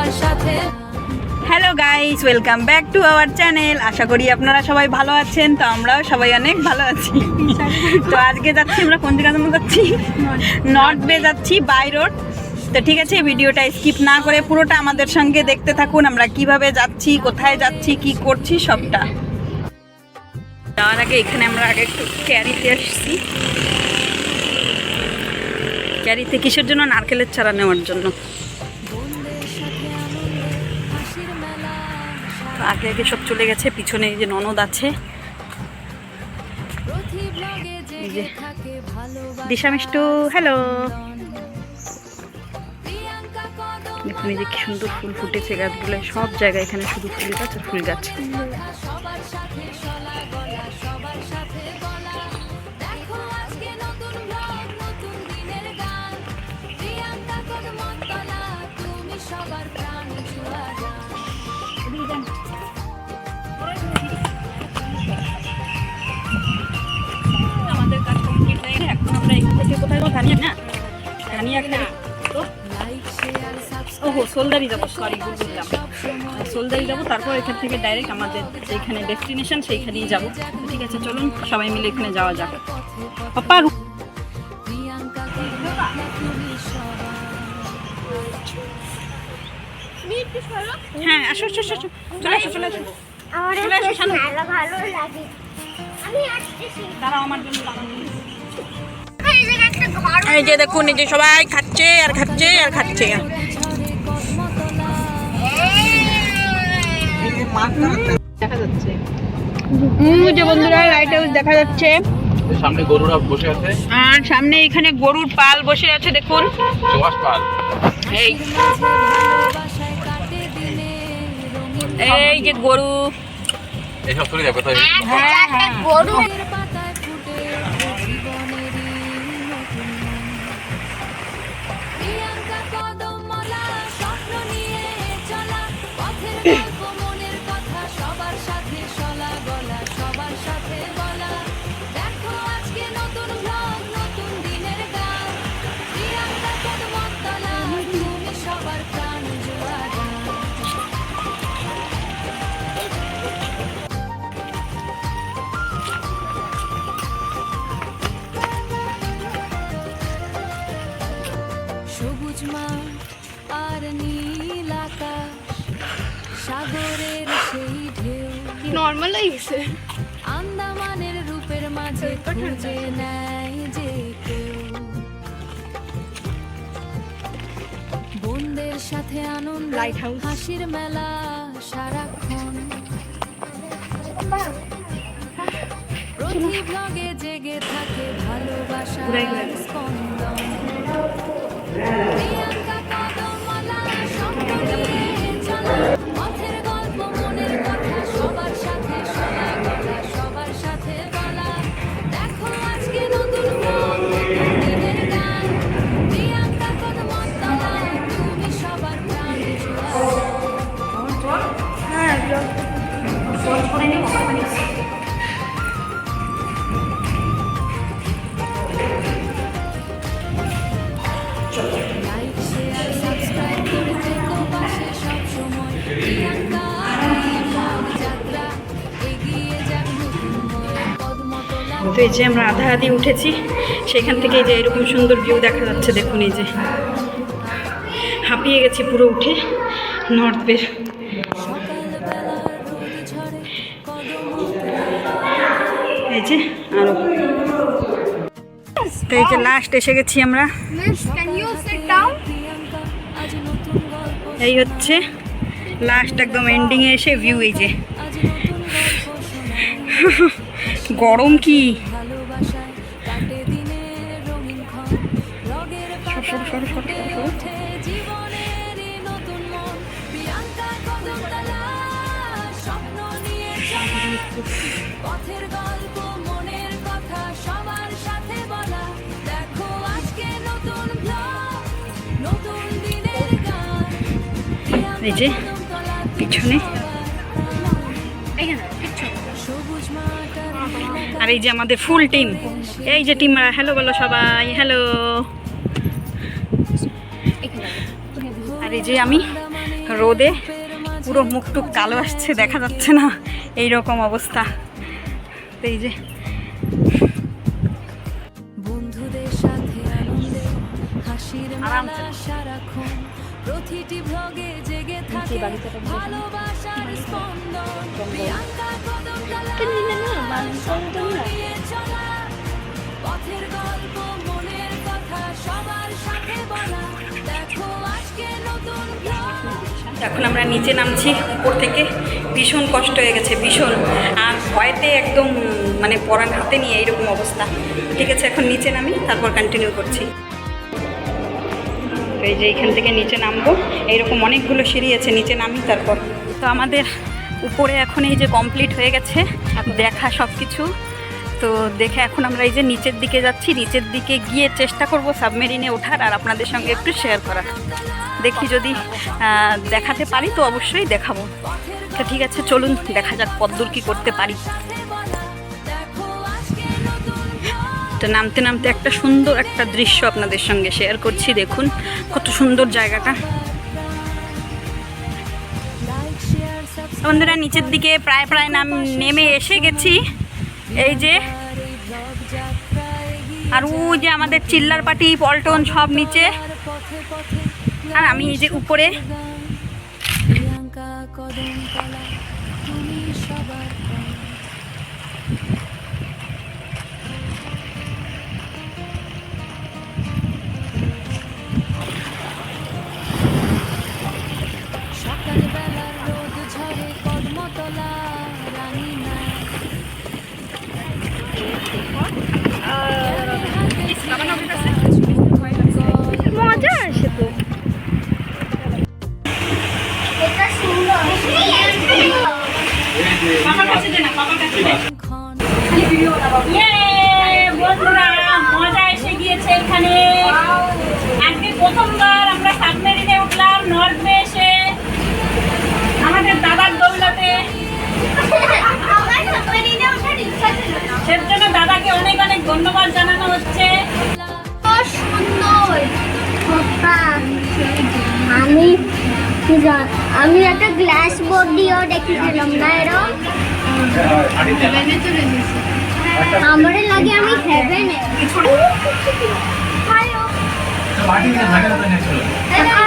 সবার সাথে। Hello guys, welcome back to our channel. আশা করি আপনারা সবাই ভালো আছেন। তো আমরাও সবাই অনেক ভালো আছি। তো আজকে যাচ্ছি আমরা কোন জায়গার মধ্যে যাচ্ছি? নর্থ বে যাচ্ছি, বাই রোড। তো ঠিক আছে, ভিডিওটা স্কিপ না করে পুরোটা আমাদের সঙ্গে দেখতে থাকুন। আমরা কিভাবে যাচ্ছি, কোথায় যাচ্ছি, কি করছি সবটা। যাওয়ার আগে এখানে আমরা আগে একটু ক্যারিতে আসছি। ক্যারিতে কিসের জন্য? নারকেলের চারা নেওয়ার জন্য। আগে আগে সব চলে গেছে, পিছনে এই যে ননদ আছে, এই যে দিশা মিষ্টু। হ্যালো, দেখুন এই যে কি সুন্দর ফুল ফুটেছে গাছগুলো, সব জায়গায় এখানে শুধু ফুল গাছ আর ফুল গাছ। আমাদের কাজ কমপ্লিট হয়ে গেলে এখন আমরা এখান থেকে কোথায় যাবো? ধানিয়া না, ধানিয়া খাই। ওহো, সোলদারি যাবো, সরি বললাম, সোলদারি যাবো। তারপর এখান থেকে ডাইরেক্ট আমাদের যেখানে ডেস্টিনেশন সেইখানেই যাবো। ঠিক আছে, চলুন সবাই মিলে এখানে যাওয়া যাক। পাপা হ্যাঁ, আসো আসো আসো, চলে আসো চলে আসো, চলে আসো সামনে। দাঁড়াও আমার জন্য, এই যে দেখুন, এই যে সবাই খাচ্ছে আর খাচ্ছে আর খাচ্ছে। দেখা যাচ্ছে যে বন্ধুরা, লাইট হাউস দেখা যাচ্ছে। সামনে গরুরা বসে আছে, আর সামনে এখানে গরুর পাল বসে আছে দেখুন, এই এই যে গরু, এইসব চলে যাবে কোথায়? হ্যাঁ হ্যাঁ গরু। সবুজ মাঠ আর নীল আকাশ, সাগরের সেই ঢেউ নর্মাল হয়েছে। আন্দামানের রূপের মাঝে খুঁজে নেয় যে কেউ। বন্ধের সাথে আনন্দ, লাইট হাউস, হাসির মেলা সারাক্ষণ। প্রতি ব্লগে জেগে থাকে ভালোবাসার স্পন্দন। প্রিয়াঙ্কা কদমমালা স্বপ্ন নিয়ে চলা, পথের গল্প মনের কথা সবার সাথে শোনা গলা, সবার সাথে বলা। দেখো আজকে নতুন ব্লগ, নতুন দিনের গান। প্রিয়াঙ্কা কদমতলা, তুমি সবার প্রাণ লাইক শেয়ার সাবস্ক্রাইব করে থেকো পাশে সবসময়। প্রিয়াঙ্কা যাত্রা এগিয়ে যাক নতুন হয়ে কদমতলা। তো এই যে আমরা আধা আধি উঠেছি, সেখান থেকে এই যে এরকম সুন্দর ভিউ দেখা যাচ্ছে দেখুন। এই যে হাঁপিয়ে গেছি পুরো উঠে নর্থ বের। সকালবেলার রোদ ঝরে এই যে আরো, তো এই যে লাস্ট এসে গেছি আমরা। প্রিয়াঙ্কা আজ নতুন গল্প, এই হচ্ছে লাস্ট একদম এন্ডিংয়ে এসে ভিউ। এই যে আজ নতুন গল্প শোনা। গরম কি, ভালোবাসায় কাটে দিনের রঙিন ক্ষণ। রগের পাতায় ফুটে ওঠে জীবনের নতুন মন। প্রিয়াঙ্কা কদমতলা স্বপ্ন নিয়ে চলা, পথের গল্প মনের কথা সবার সাথে বলা। দেখো আজকে নতুন ব্লগ, নতুন দিনের গান। এই যে পিছনে, সবুজ মাঠ আর আর এই যে আমাদের ফুল টিম। এই যে টিম, হ্যালো বলো সবাই, হ্যালো। আর এই যে আমি রোদে পুরো মুখ টুক কালো আসছে, দেখা যাচ্ছে না, এই রকম অবস্থা। তো এই যে বন্ধুদের সাথে আনন্দে হাসির মেলা সারাক্ষণ, প্রতিটি ভ্লগে জেগে থাকে ভালোবাসার স্পন্দন। প্রিয়াঙ্কা কদমতলা নিয়ে চলা, পথের গল্প মনের কথা সবার সাথে বলা। দেখো আজকে নতুন vlog। এখন আমরা নিচে নামছি উপর থেকে, ভীষণ কষ্ট হয়ে গেছে, ভীষণ, আর ভয়েতে একদম মানে পরাণ হাতে নিয়ে এইরকম অবস্থা। ঠিক আছে, এখন নিচে নামি, তারপর কন্টিনিউ করছি। তো এই যে এখান থেকে নিচে নামবো, এইরকম অনেকগুলো সিঁড়ি আছে, নিচে নামি তারপর। তো আমাদের উপরে এখন এই যে কমপ্লিট হয়ে গেছে দেখা সব কিছু। তো দেখে এখন আমরা এই যে নিচের দিকে যাচ্ছি, নিচের দিকে গিয়ে চেষ্টা করব সাবমেরিনে ওঠার আর আপনাদের সঙ্গে একটু শেয়ার করার। দেখি যদি দেখাতে পারি তো অবশ্যই দেখাবো। তো ঠিক আছে, চলুন দেখা যাক কতদূর কী করতে পারি। তো নামতে নামতে একটা সুন্দর একটা দৃশ্য আপনাদের সঙ্গে শেয়ার করছি, দেখুন কত সুন্দর জায়গাটা। বন্ধুরা নিচের দিকে প্রায় নেমে এসে গেছি। এই যে আর ও যে আমাদের চিল্লার পাটি, পল্টন সব নিচে, আর আমি এই যে উপরে। প্রিয়াঙ্কা কদমতলা তুমি সবার প্রাণ। সকালবেলার রোদ ঝরে কদমতলা রানীনা। মজা আসে তো। বন্ধুরা মজা এসে গিয়েছে এখানে। আজকে প্রথমবার আমরা সাবমেরিনে উঠলাম নর্থ বে এসে, আমাদের দাদার দৌলতে। সেজন্য দাদাকে অনেক অনেক ধন্যবাদ জানানো হচ্ছে। আমি একটা গ্লাস বোর্ড দিয়েও দেখেছিলাম না এরকম। আমার লাগে আমি হেভেনে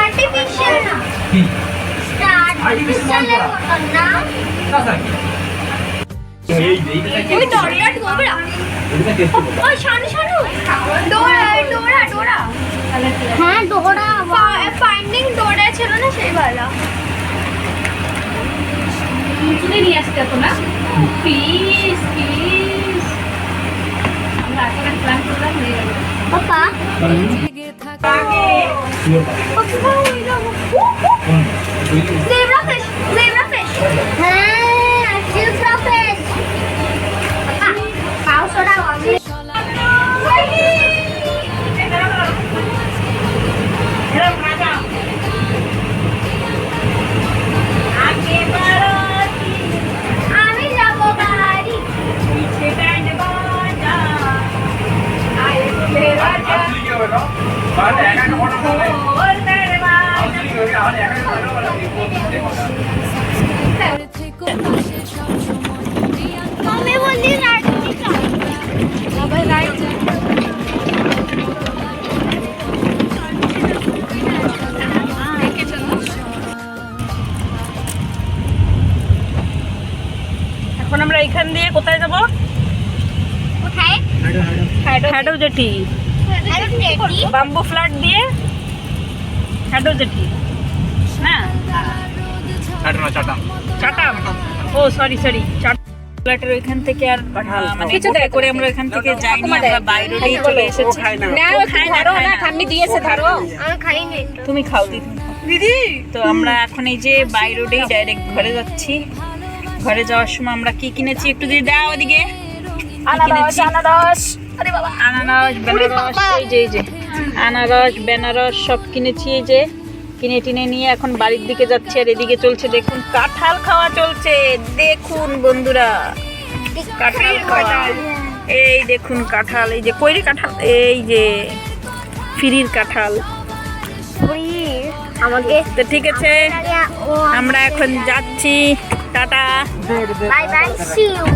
আর্টিফিশিয়াল না, আর্টিফিশিয়াল না। ওই টয়লেট গোবরা ওই শানু শানু ডোরা ডোরা ডোরা, হ্যাঁ ডোরা, ফাইন্ডিং ডোরা ছিল না সেই ভালো। তুই নিয়ে আসতে তো না, প্লিজ প্লিজ। আমরা আসলে প্ল্যান করলাম হয়ে গেল পাপা। জেগে থাকে Zebra fish, zebra fish. হ্যাঁ, zebra fish. পাও সরা আমি। আমি যাব বাড়ি। থেকো পাশে সবসময় প্রিয়াঙ্কা। আমি বলি রাইট সবাই রাইট এখন আমরা এখান দিয়ে কোথায় যাব? কোথায়? হ্যাডো জেটি, আরে টেডি। বাম্বু ফ্ল্যাট দিয়ে হ্যাডো জেটি না, চাটাম। ও সরি ফ্ল্যাটের ওইখান থেকে আর মানে কিছু করে আমরা ওইখান থেকে যাইনি, আমরা বাইরেই চলে এসেছি। আমি খাইনি। তুমি খাও দিদি। তো আমরা এখন এই যে বাই রোডেই ডাইরেক্ট ঘরে যাচ্ছি। ঘরে যাওয়ার সময় আমরা কি কিনেছি একটু দিয়ে দাও ওদিকে। আনারস বেনারস, এই যে আনারস বেনারস সব কিনেছি। এই যে কিনে টিনে নিয়ে এখন বাড়ির দিকে যাচ্ছি। আর এদিকে চলছে দেখুন কাঁঠাল খাওয়া চলছে, দেখুন বন্ধুরা কাঁঠাল খাওয়া। এই দেখুন কাঁঠাল, এই যে কৈরি কাঁঠাল, এই যে ফিরির কাঁঠাল। আমাকে তো ঠিক আছে আমরা এখন যাচ্ছি, tata. Bye bye see you